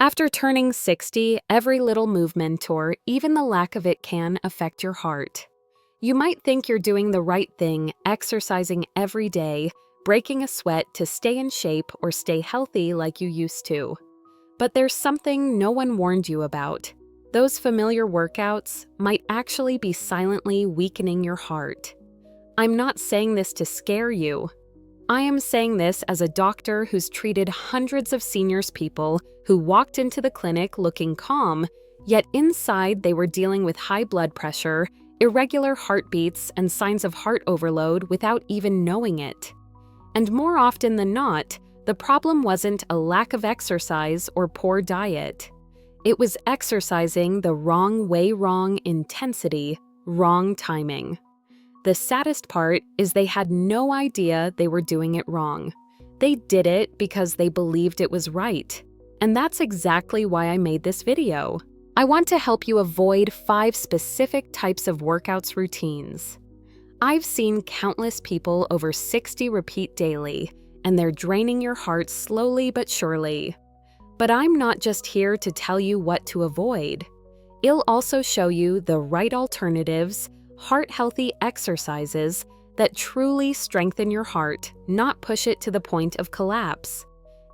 After turning 60, every little movement or even the lack of it can affect your heart. You might think you're doing the right thing, exercising every day, breaking a sweat to stay in shape or stay healthy like you used to. But there's something no one warned you about. Those familiar workouts might actually be silently weakening your heart. I'm not saying this to scare you. I am saying this as a doctor who's treated hundreds of seniors people who walked into the clinic looking calm, yet inside they were dealing with high blood pressure, irregular heartbeats, and signs of heart overload without even knowing it. And more often than not, the problem wasn't a lack of exercise or poor diet. It was exercising the wrong way, wrong intensity, wrong timing. The saddest part is they had no idea they were doing it wrong. They did it because they believed it was right. And that's exactly why I made this video. I want to help you avoid 5 specific types of workouts routines. I've seen countless people over 60 repeat daily, and they're draining your heart slowly but surely. But I'm not just here to tell you what to avoid. I'll also show you the right alternatives, heart-healthy exercises that truly strengthen your heart, not push it to the point of collapse.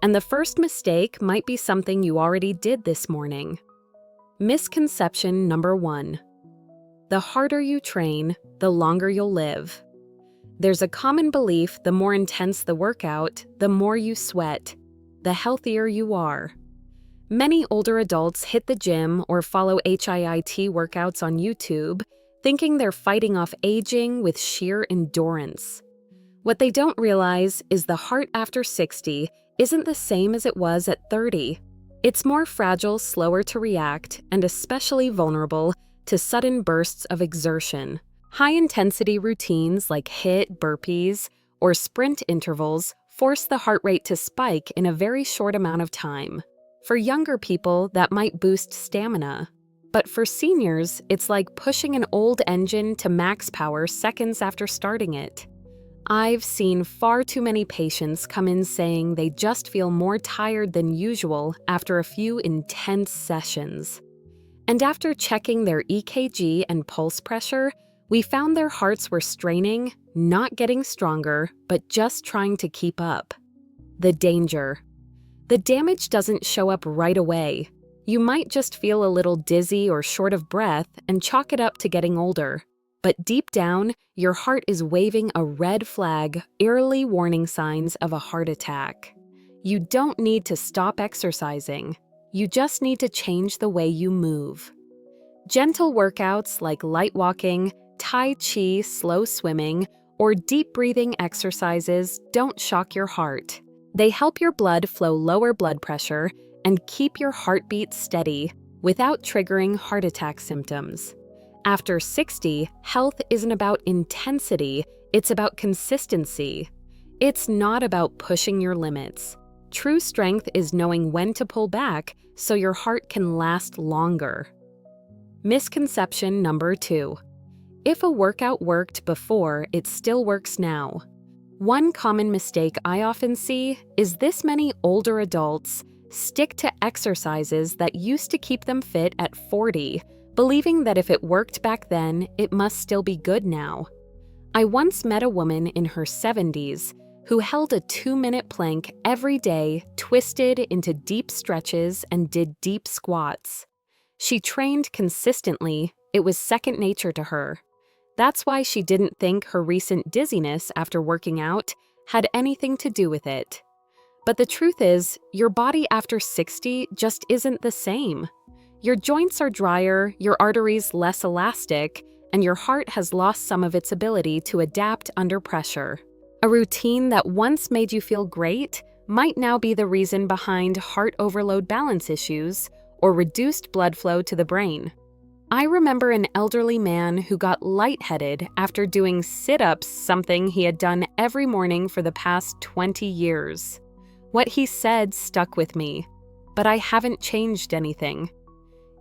And the first mistake might be something you already did this morning. Misconception number 1. The harder you train, the longer you'll live. There's a common belief the more intense the workout, the more you sweat, the healthier you are. Many older adults hit the gym or follow HIIT workouts on YouTube, thinking they're fighting off aging with sheer endurance. What they don't realize is the heart after 60 isn't the same as it was at 30. It's more fragile, slower to react, and especially vulnerable to sudden bursts of exertion. High-intensity routines like HIIT, burpees, or sprint intervals force the heart rate to spike in a very short amount of time. For younger people, that might boost stamina. But for seniors, it's like pushing an old engine to max power seconds after starting it. I've seen far too many patients come in saying they just feel more tired than usual after a few intense sessions. And after checking their EKG and pulse pressure, we found their hearts were straining, not getting stronger, but just trying to keep up. The danger. The damage doesn't show up right away. You might just feel a little dizzy or short of breath and chalk it up to getting older. But deep down, your heart is waving a red flag, early warning signs of a heart attack. You don't need to stop exercising. You just need to change the way you move. Gentle workouts like light walking, Tai Chi, slow swimming, or deep breathing exercises don't shock your heart. They help your blood flow, lower blood pressure, and keep your heartbeat steady without triggering heart attack symptoms. After 60, health isn't about intensity, it's about consistency. It's not about pushing your limits. True strength is knowing when to pull back so your heart can last longer. Misconception number 2. If a workout worked before, it still works now. One common mistake I often see is this: many older adults stick to exercises that used to keep them fit at 40, believing that if it worked back then, it must still be good now. I once met a woman in her 70s who held a 2-minute plank every day, twisted into deep stretches, and did deep squats. She trained consistently. It was second nature to her. That's why she didn't think her recent dizziness after working out had anything to do with it. But the truth is, your body after 60 just isn't the same. Your joints are drier, your arteries less elastic, and your heart has lost some of its ability to adapt under pressure. A routine that once made you feel great might now be the reason behind heart overload balance issues or reduced blood flow to the brain. I remember an elderly man who got lightheaded after doing sit-ups, something he had done every morning for the past 20 years. What he said stuck with me, but I haven't changed anything.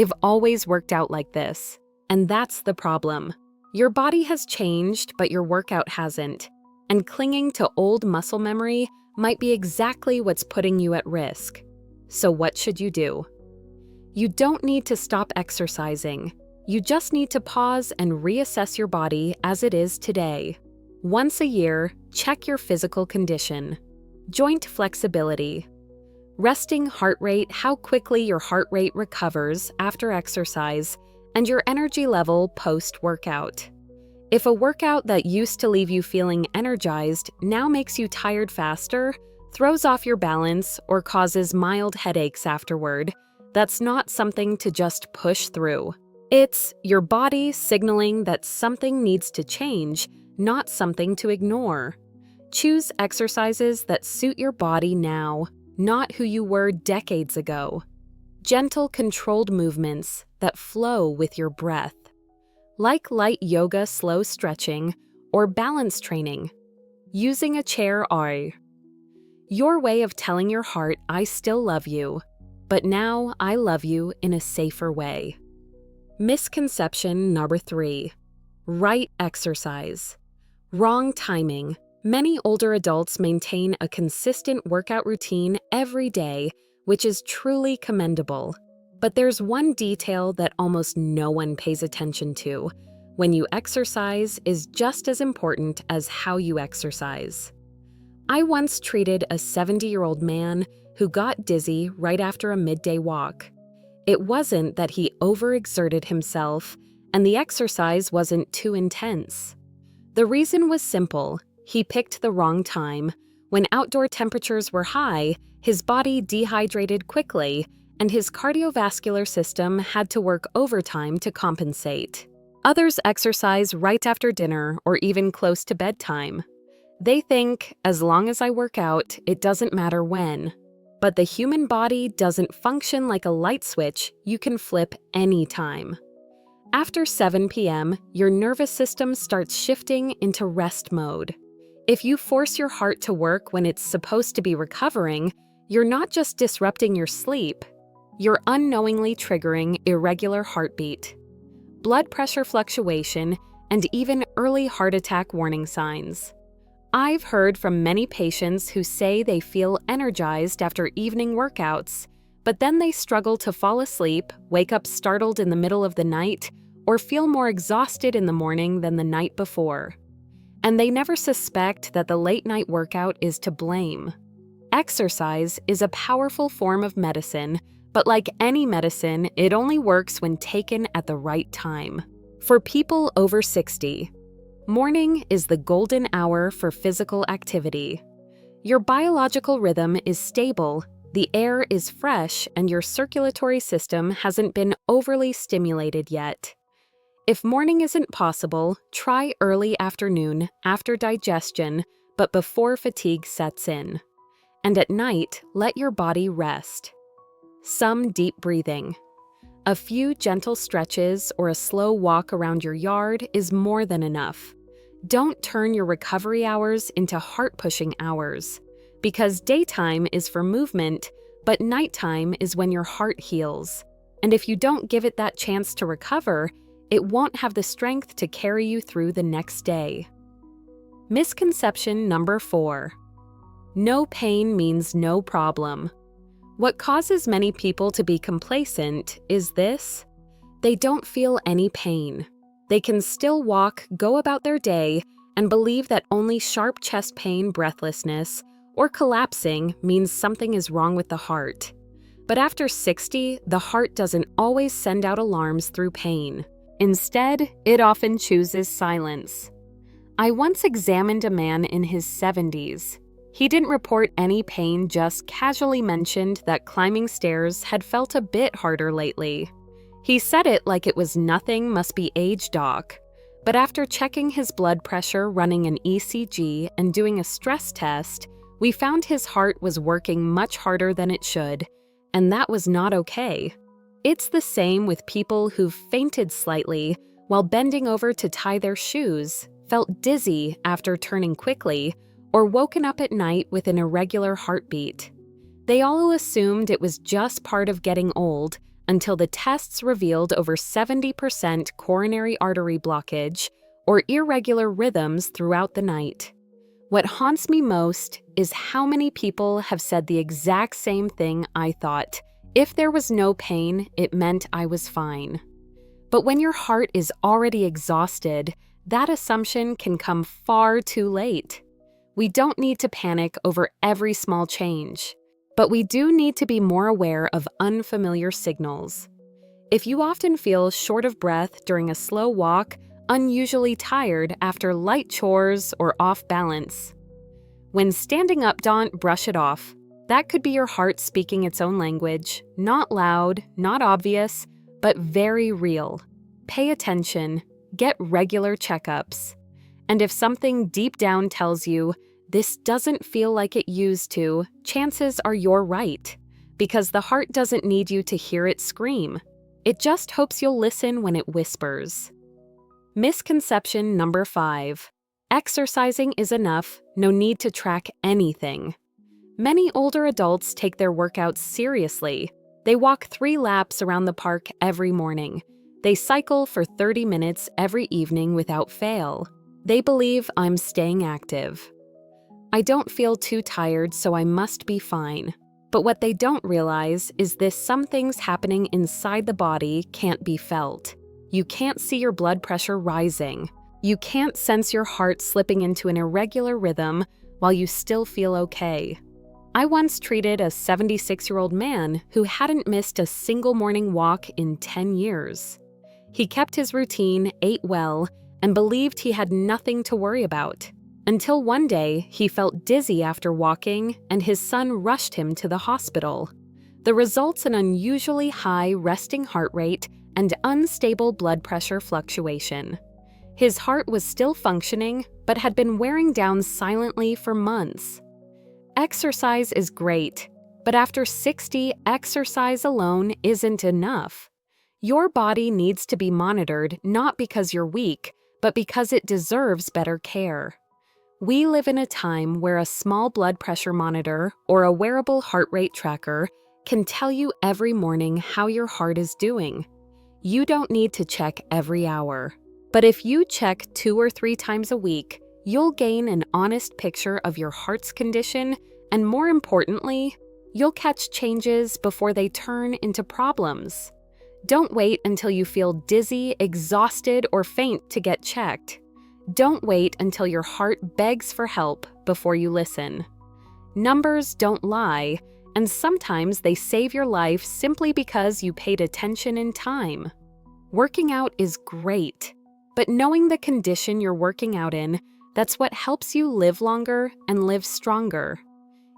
I've always worked out like this, and that's the problem. Your body has changed, but your workout hasn't, and clinging to old muscle memory might be exactly what's putting you at risk. So what should you do? You don't need to stop exercising. You just need to pause and reassess your body as it is today. Once a year, check your physical condition. Joint flexibility. Resting heart rate, how quickly your heart rate recovers after exercise, and your energy level post-workout. If a workout that used to leave you feeling energized now makes you tired faster, throws off your balance, or causes mild headaches afterward, that's not something to just push through. It's your body signaling that something needs to change, not something to ignore. Choose exercises that suit your body now, not who you were decades ago. Gentle, controlled movements that flow with your breath. Like light yoga, slow stretching, or balance training. Using a chair or your way of telling your heart, I still love you, but now I love you in a safer way. Misconception number 3. Right exercise. Wrong timing. Many older adults maintain a consistent workout routine every day, which is truly commendable. But there's one detail that almost no one pays attention to. When you exercise is just as important as how you exercise. I once treated a 70-year-old man who got dizzy right after a midday walk. It wasn't that he overexerted himself, and the exercise wasn't too intense. The reason was simple. He picked the wrong time. When outdoor temperatures were high, his body dehydrated quickly, and his cardiovascular system had to work overtime to compensate. Others exercise right after dinner or even close to bedtime. They think, as long as I work out, it doesn't matter when. But the human body doesn't function like a light switch you can flip anytime. After 7 p.m., your nervous system starts shifting into rest mode. If you force your heart to work when it's supposed to be recovering, you're not just disrupting your sleep, you're unknowingly triggering irregular heartbeat, blood pressure fluctuation, and even early heart attack warning signs. I've heard from many patients who say they feel energized after evening workouts, but then they struggle to fall asleep, wake up startled in the middle of the night, or feel more exhausted in the morning than the night before. And they never suspect that the late-night workout is to blame. Exercise is a powerful form of medicine, but like any medicine, it only works when taken at the right time. For people over 60, morning is the golden hour for physical activity. Your biological rhythm is stable, the air is fresh, and your circulatory system hasn't been overly stimulated yet. If morning isn't possible, try early afternoon after digestion, but before fatigue sets in. And at night, let your body rest. Some deep breathing. A few gentle stretches or a slow walk around your yard is more than enough. Don't turn your recovery hours into heart-pushing hours, because daytime is for movement, but nighttime is when your heart heals. And if you don't give it that chance to recover, it won't have the strength to carry you through the next day. Misconception number 4. No pain means no problem. What causes many people to be complacent is this: they don't feel any pain. They can still walk, go about their day, and believe that only sharp chest pain, breathlessness, or collapsing means something is wrong with the heart. But after 60, the heart doesn't always send out alarms through pain. Instead, it often chooses silence. I once examined a man in his 70s. He didn't report any pain, just casually mentioned that climbing stairs had felt a bit harder lately. He said it like it was nothing, must be age, doc. But after checking his blood pressure, running an ECG, and doing a stress test, we found his heart was working much harder than it should, and that was not okay. It's the same with people who've fainted slightly while bending over to tie their shoes, felt dizzy after turning quickly, or woken up at night with an irregular heartbeat. They all assumed it was just part of getting old until the tests revealed over 70% coronary artery blockage or irregular rhythms throughout the night. What haunts me most is how many people have said the exact same thing I thought. If there was no pain, it meant I was fine. But when your heart is already exhausted, that assumption can come far too late. We don't need to panic over every small change, but we do need to be more aware of unfamiliar signals. If you often feel short of breath during a slow walk, unusually tired after light chores, or off balance, when standing up, don't brush it off. That could be your heart speaking its own language, not loud, not obvious, but very real. Pay attention, get regular checkups. And if something deep down tells you, this doesn't feel like it used to, chances are you're right, because the heart doesn't need you to hear it scream. It just hopes you'll listen when it whispers. Misconception number 5. Exercising is enough, no need to track anything. Many older adults take their workouts seriously. They walk 3 laps around the park every morning. They cycle for 30 minutes every evening without fail. They believe I'm staying active. I don't feel too tired, so I must be fine. But what they don't realize is some things happening inside the body can't be felt. You can't see your blood pressure rising. You can't sense your heart slipping into an irregular rhythm while you still feel okay. I once treated a 76-year-old man who hadn't missed a single morning walk in 10 years. He kept his routine, ate well, and believed he had nothing to worry about. Until one day, he felt dizzy after walking, and his son rushed him to the hospital. The results: an unusually high resting heart rate and unstable blood pressure fluctuation. His heart was still functioning, but had been wearing down silently for months. Exercise is great, but after 60, exercise alone isn't enough. Your body needs to be monitored not because you're weak, but because it deserves better care. We live in a time where a small blood pressure monitor or a wearable heart rate tracker can tell you every morning how your heart is doing. You don't need to check every hour. But if you check 2 or 3 times a week, you'll gain an honest picture of your heart's condition, and more importantly, you'll catch changes before they turn into problems. Don't wait until you feel dizzy, exhausted, or faint to get checked. Don't wait until your heart begs for help before you listen. Numbers don't lie, and sometimes they save your life simply because you paid attention in time. Working out is great, but knowing the condition you're working out in, that's what helps you live longer and live stronger.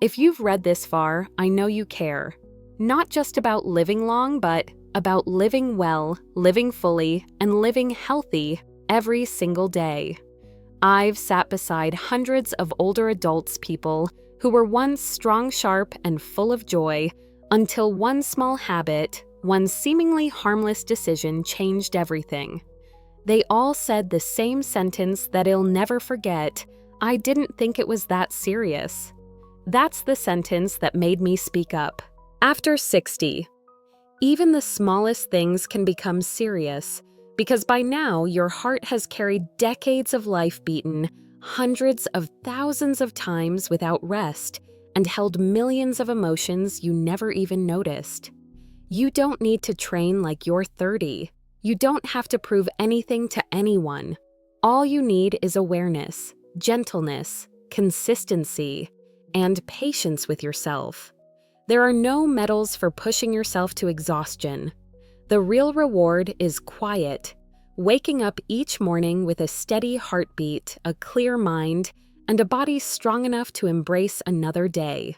If you've read this far, I know you care. Not just about living long, but about living well, living fully, and living healthy every single day. I've sat beside hundreds of older adults people who were once strong, sharp, and full of joy until one small habit, one seemingly harmless decision changed everything. They all said the same sentence that I'll never forget: "I didn't think it was that serious." That's the sentence that made me speak up. After 60, even the smallest things can become serious, because by now your heart has carried decades of life beaten hundreds of thousands of times without rest and held millions of emotions you never even noticed. You don't need to train like you're 30. You don't have to prove anything to anyone. All you need is awareness, gentleness, consistency, and patience with yourself. There are no medals for pushing yourself to exhaustion. The real reward is quiet, waking up each morning with a steady heartbeat, a clear mind, and a body strong enough to embrace another day.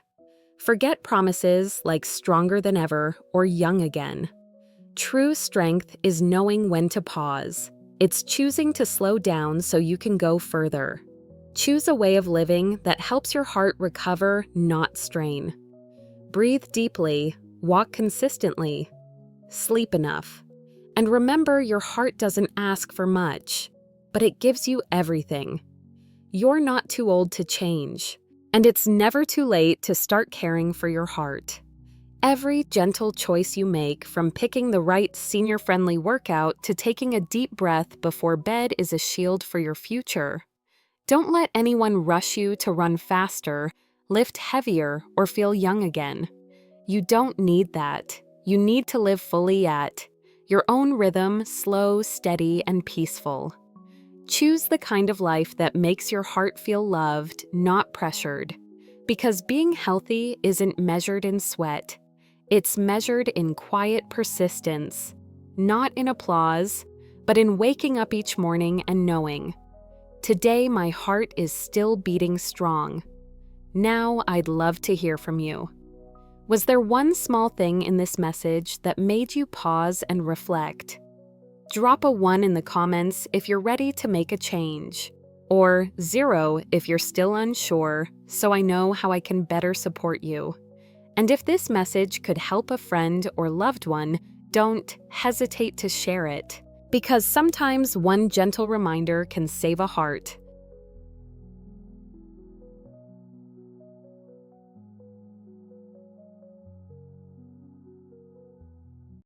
Forget promises like stronger than ever or young again. True strength is knowing when to pause. It's choosing to slow down so you can go further. Choose a way of living that helps your heart recover, not strain. Breathe deeply, walk consistently, sleep enough. And remember, your heart doesn't ask for much, but it gives you everything. You're not too old to change, and it's never too late to start caring for your heart. Every gentle choice you make, from picking the right senior-friendly workout to taking a deep breath before bed, is a shield for your future. Don't let anyone rush you to run faster, lift heavier, or feel young again. You don't need that. You need to live fully at your own rhythm, slow, steady, and peaceful. Choose the kind of life that makes your heart feel loved, not pressured. Because being healthy isn't measured in sweat. It's measured in quiet persistence, not in applause, but in waking up each morning and knowing, today my heart is still beating strong. Now I'd love to hear from you. Was there one small thing in this message that made you pause and reflect? Drop a 1 in the comments if you're ready to make a change, or 0 if you're still unsure, so I know how I can better support you. And if this message could help a friend or loved one, don't hesitate to share it, because sometimes one gentle reminder can save a heart.